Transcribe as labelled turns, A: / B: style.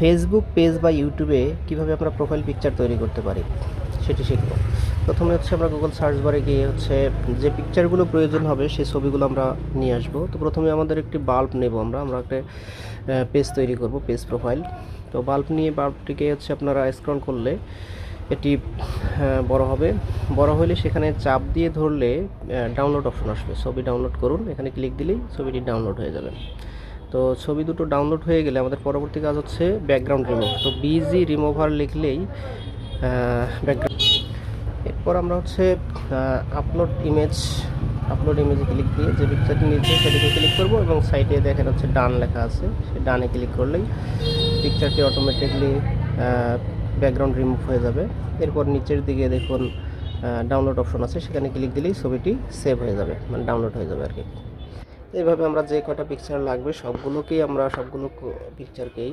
A: Facebook page বা ইউটিউবে কীভাবে আমরা প্রোফাইল পিকচার তৈরি করতে পারি সেটি শিখব। প্রথমে হচ্ছে আমরা গুগল সার্চ বারে গিয়ে হচ্ছে যে পিকচারগুলো প্রয়োজন হবে সেই ছবিগুলো আমরা নিয়ে আসবো। তো প্রথমে আমাদের একটি বাল্ব নেব, আমরা একটা পেজ তৈরি করব, পেজ প্রোফাইল। তো বাল্ব নিয়ে বাল্বটিকে হচ্ছে আপনারা স্ক্রল করলে এটি বড় হবে। বড় হলে সেখানে চাপ দিয়ে ধরলে ডাউনলোড অপশন আসবে, ছবি ডাউনলোড করুন, এখানে ক্লিক দিলেই ছবিটি ডাউনলোড হয়ে যাবে। তো ছবি দুটো ডাউনলোড হয়ে গেলে আমাদের পরবর্তী কাজ হচ্ছে ব্যাকগ্রাউন্ড রিমুভ। তো বিজি রিমুভার লিখলেই ব্যাকগ্রাউন্ড। এরপর আমরা হচ্ছে আপলোড ইমেজে ক্লিক দিয়ে যে পিকচারটি নিচ্ছে সেটিকে ক্লিক করব এবং সাইডে দেখেন হচ্ছে ডান লেখা আছে, সেই ডানে ক্লিক করলেই পিকচারটি অটোমেটিকলি ব্যাকগ্রাউন্ড রিমুভ হয়ে যাবে। এরপর নিচের দিকে দেখুন ডাউনলোড অপশন আছে, সেখানে ক্লিক দিলেই ছবিটি সেভ হয়ে যাবে, মানে ডাউনলোড হয়ে যাবে আর কি। এইভাবে আমরা যে কটা পিকচার লাগবে সবগুলো পিকচারকেই